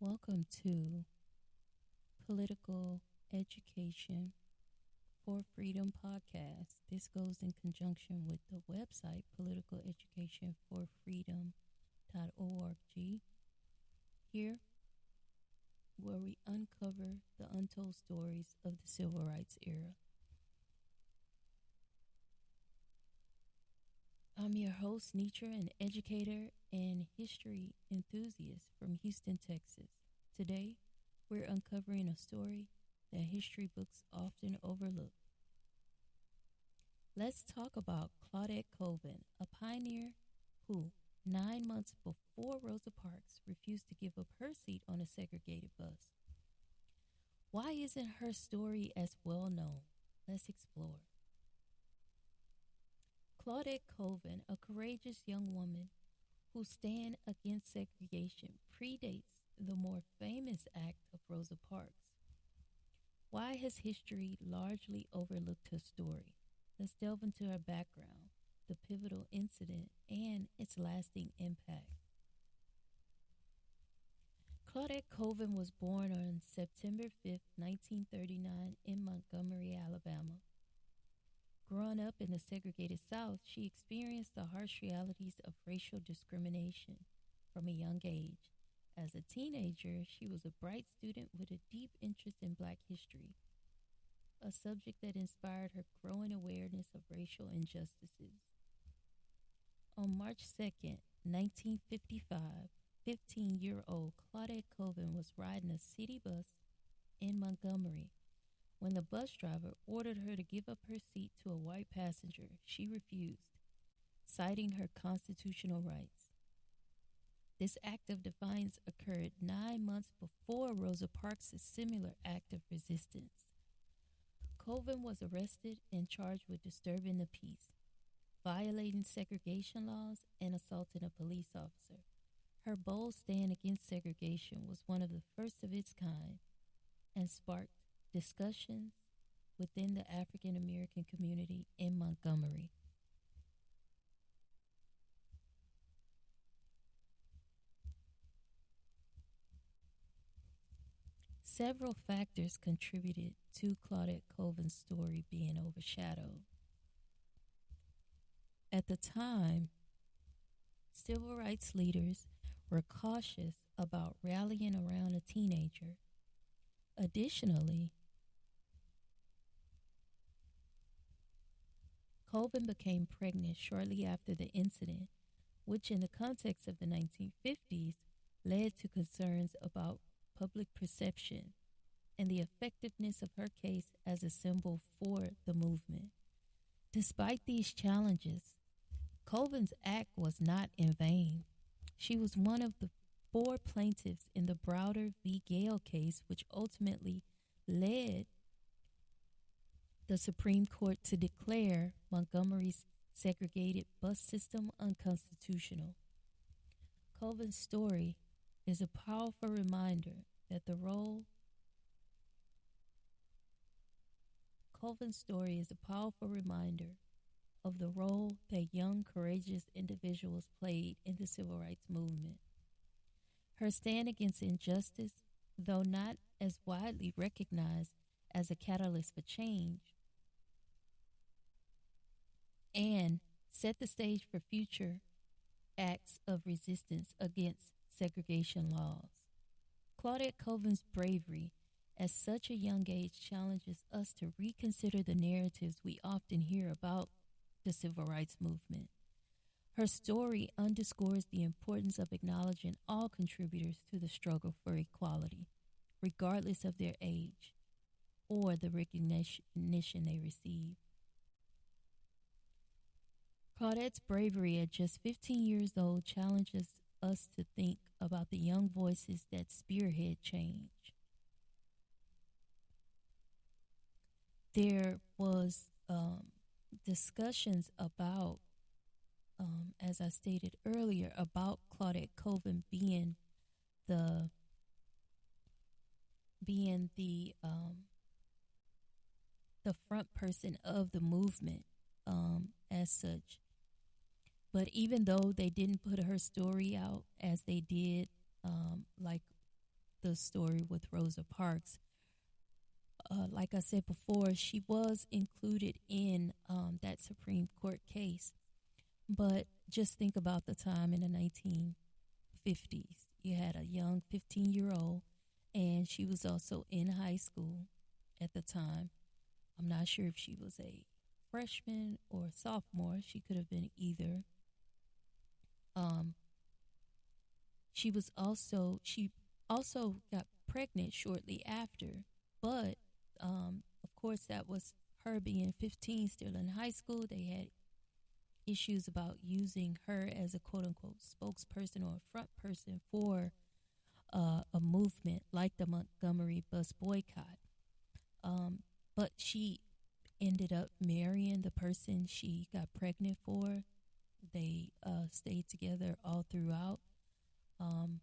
Welcome to Political Education for Freedom podcast. This goes in conjunction with the website politicaleducationforfreedom.org. Here, where we uncover the untold stories of the civil rights era. I'm your host, Nitra, an educator and history enthusiast from Houston, Texas. Today, we're uncovering a story that history books often overlook. Let's talk about Claudette Colvin, a pioneer who, 9 months before Rosa Parks, refused to give up her seat on a segregated bus. Why isn't her story as well known? Let's explore. Claudette Colvin, a courageous young woman whose stand against segregation predates the more famous act of Rosa Parks. Why has history largely overlooked her story? Let's delve into her background, the pivotal incident, and its lasting impact. Claudette Colvin was born on September 5th, 1939 in Montgomery, Alabama. Growing up in the segregated South, she experienced the harsh realities of racial discrimination from a young age. As a teenager, she was a bright student with a deep interest in Black history, a subject that inspired her growing awareness of racial injustices. On March 2nd, 1955, 15-year-old Claudette Colvin was riding a city bus in Montgomery. When the bus driver ordered her to give up her seat to a white passenger, she refused, citing her constitutional rights. This act of defiance occurred 9 months before Rosa Parks' similar act of resistance. Colvin was arrested and charged with disturbing the peace, violating segregation laws, and assaulting a police officer. Her bold stand against segregation was one of the first of its kind and sparked discussions within the African American community in Montgomery. Several factors contributed to Claudette Colvin's story being overshadowed. At the time, civil rights leaders were cautious about rallying around a teenager. Additionally, Colvin became pregnant shortly after the incident, which in the context of the 1950s led to concerns about public perception and the effectiveness of her case as a symbol for the movement. Despite these challenges, Colvin's act was not in vain. She was one of the four plaintiffs in the Browder v. Gale case, which ultimately led the Supreme Court to declare Montgomery's segregated bus system unconstitutional. Colvin's story is a powerful reminder that Colvin's story is a powerful reminder of the role that young, courageous individuals played in the civil rights movement. Her stand against injustice, though not as widely recognized as a catalyst for change, and set the stage for future acts of resistance against segregation laws. Claudette Colvin's bravery at such a young age challenges us to reconsider the narratives we often hear about the civil rights movement. Her story underscores the importance of acknowledging all contributors to the struggle for equality, regardless of their age or the recognition they receive. Claudette's bravery at just 15 years old challenges us to think about the young voices that spearhead change. There was discussions about, as I stated earlier, about Claudette Colvin being the front person of the movement as such. But even though they didn't put her story out as they did, like the story with Rosa Parks. Like I said before, she was included in that Supreme Court case. But just think about the time in the 1950s. You had a young 15-year-old, and she was also in high school at the time. I'm not sure if she was a freshman or a sophomore. She could have been either. Um, she also got pregnant shortly after, but of course that was her being 15, still in high school. They had issues about using her as a quote unquote spokesperson or a front person for a movement like the Montgomery bus boycott. But she ended up marrying the person she got pregnant for. They stayed together all throughout. Um,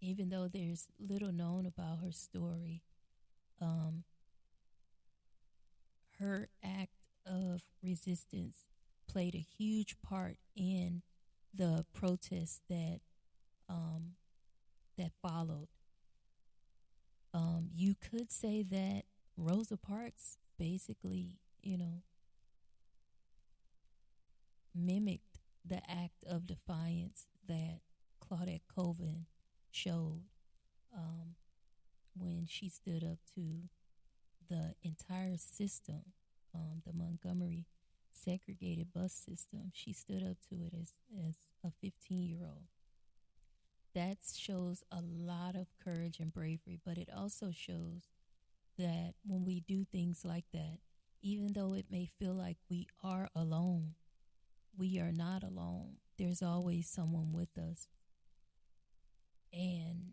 Even though there's little known about her story, um, her act of resistance played a huge part in the protests um, that followed. You could say that Rosa Parks basically, mimicked the act of defiance that Claudette Colvin showed when she stood up to the entire system, the Montgomery segregated bus system. She stood up to it as a 15-year-old. That shows a lot of courage and bravery, but it also shows that when we do things like that, even though it may feel like we are alone, we are not alone. There's always someone with us. And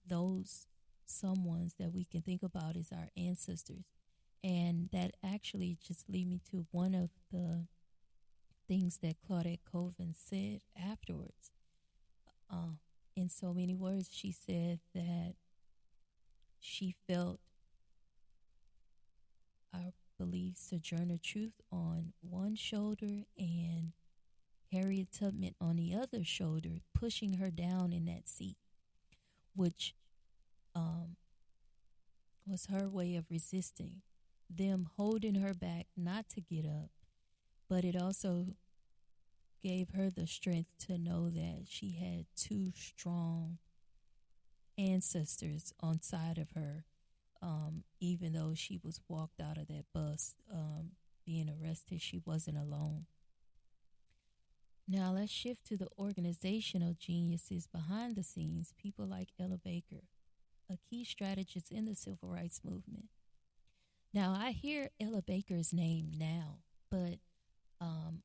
those someones that we can think about is our ancestors. And that actually just lead me to one of the things that Claudette Colvin said afterwards. In so many words, she said that she felt, I believe, Sojourner Truth on one shoulder and Harriet Tubman on the other shoulder, pushing her down in that seat, which was her way of resisting, them holding her back not to get up. But it also gave her the strength to know that she had two strong ancestors on side of her, even though she was walked out of that bus being arrested. She wasn't alone. Now let's shift to the organizational geniuses behind the scenes, people like Ella Baker, a key strategist in the civil rights movement. Now I hear Ella Baker's name now, but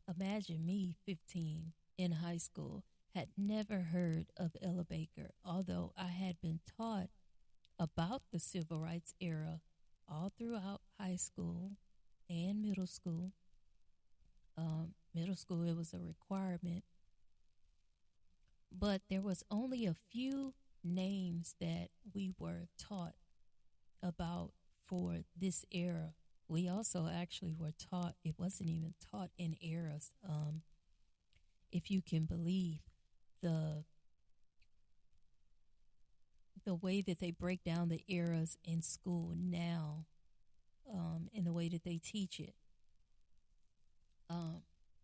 imagine me, 15, in high school, had never heard of Ella Baker, although I had been taught about the civil rights era all throughout high school and middle school. Middle school, it was a requirement. But there was only a few names that we were taught about for this era. We also actually were taught, it wasn't even taught in eras. If you can believe the way that they break down the eras in school now, in the way that they teach it.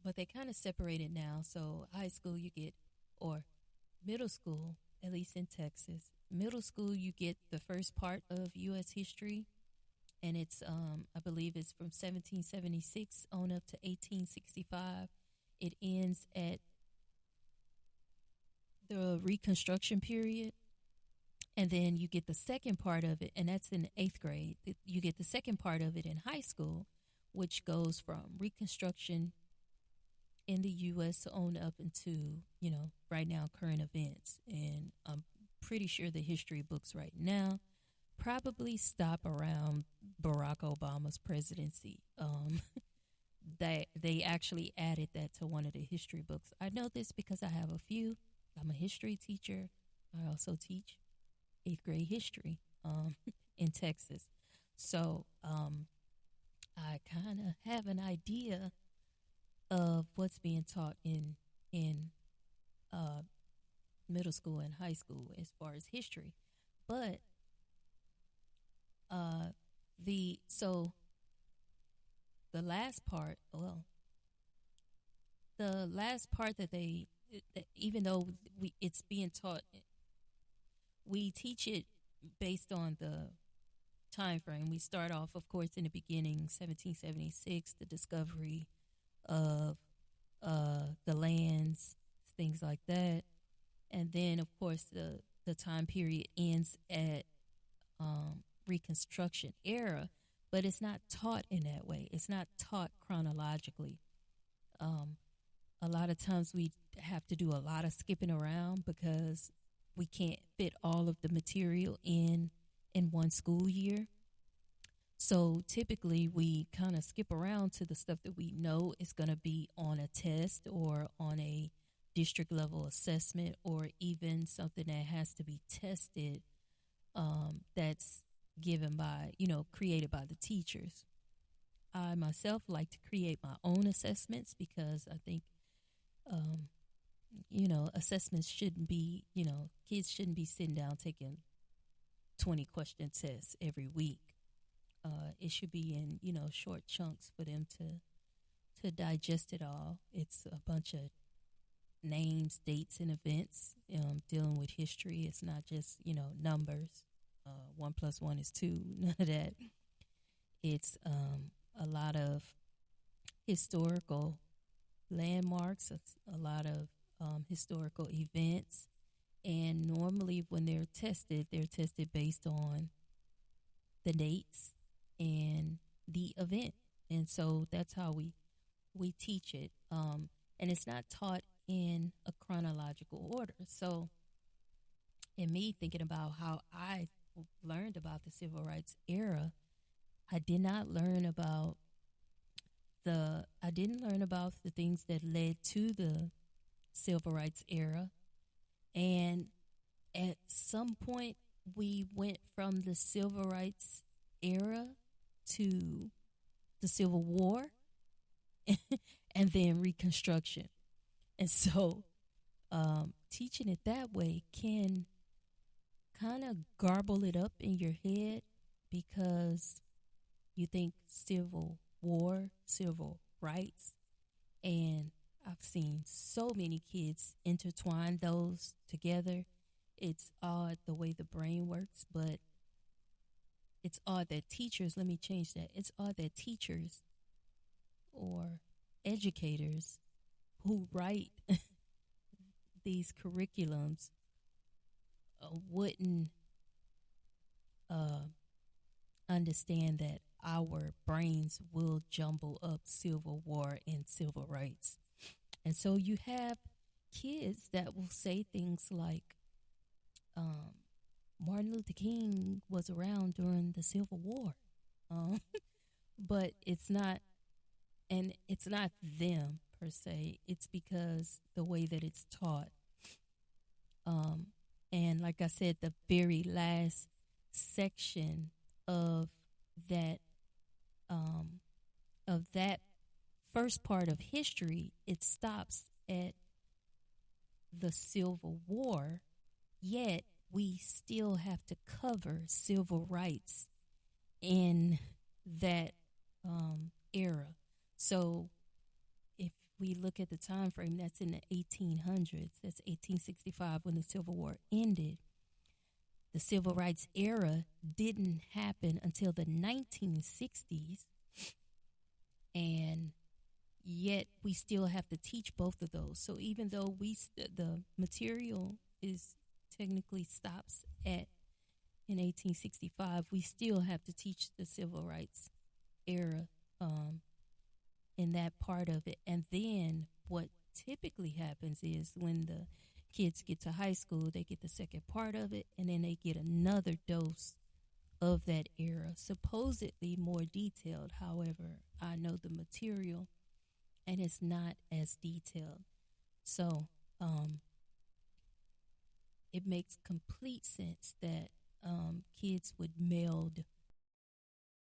But they kind of separate it now. So high school you get, or middle school, at least in Texas, middle school you get the first part of U.S. history, and it's I believe it's from 1776 on up to 1865. It ends at the Reconstruction period, and then you get the second part of it, and that's in the 8th grade. You get the second part of it in high school, which goes from Reconstruction in the U.S. on up into, right now, current events. And I'm pretty sure the history books right now probably stop around Barack Obama's presidency. They actually added that to one of the history books. I know this because I have a few. I'm a history teacher. I also teach 8th grade history in Texas. So I kind of have an idea of what's being taught in middle school and high school as far as history. But uh, so the last part, well, the last part that even though it's being taught, we teach it based on the time frame. We start off, of course, in the beginning, 1776, the discovery of the lands, things like that, and then, of course, the time period ends at Reconstruction era, but it's not taught in that way. It's not taught chronologically. Um, a lot of times we have to do a lot of skipping around because we can't fit all of the material in one school year. So typically we kind of skip around to the stuff that we know is going to be on a test or on a district level assessment or even something that has to be tested, that's given by, created by the teachers. I myself like to create my own assessments because I think, um, assessments shouldn't be, kids shouldn't be sitting down taking 20 question tests every week. It should be in, short chunks for them to digest it all. It's a bunch of names, dates, and events, dealing with history. It's not just, numbers. One plus one is two. None of that. It's a lot of historical landmarks, a lot of historical events. And normally, when they're tested based on the dates and the event. And so that's how we teach it. And it's not taught in a chronological order. So, in me thinking about how I learned about the civil rights era, I did not learn about I didn't learn about the things that led to the civil rights era. And at some point, we went from the civil rights era to the Civil War and then Reconstruction. And so, teaching it that way can kind of garble it up in your head because you think Civil War, civil rights, and I've seen so many kids intertwine those together. It's odd the way the brain works, but it's odd that teachers, let me change that. It's odd that teachers or educators who write these curriculums wouldn't understand that our brains will jumble up Civil War and civil rights. And so you have kids that will say things like, Martin Luther King was around during the Civil War. Um, but it's not them per se. It's because the way that it's taught. Um, and like I said, the very last section of that um, that first part of history, it stops at the Civil War. Yet we still have to cover civil rights in that era. So if we look at the time frame, that's in the 1800s. That's 1865 when the Civil War ended. The Civil Rights era didn't happen until the 1960s, and yet we still have to teach both of those. So even though the material is technically stops at in 1865, we still have to teach the civil rights era in that part of it. And then what typically happens is when the kids get to high school, they get the second part of it, and then they get another dose of that era, supposedly more detailed. However, I know the material, and it's not as detailed. So, it makes complete sense that kids would meld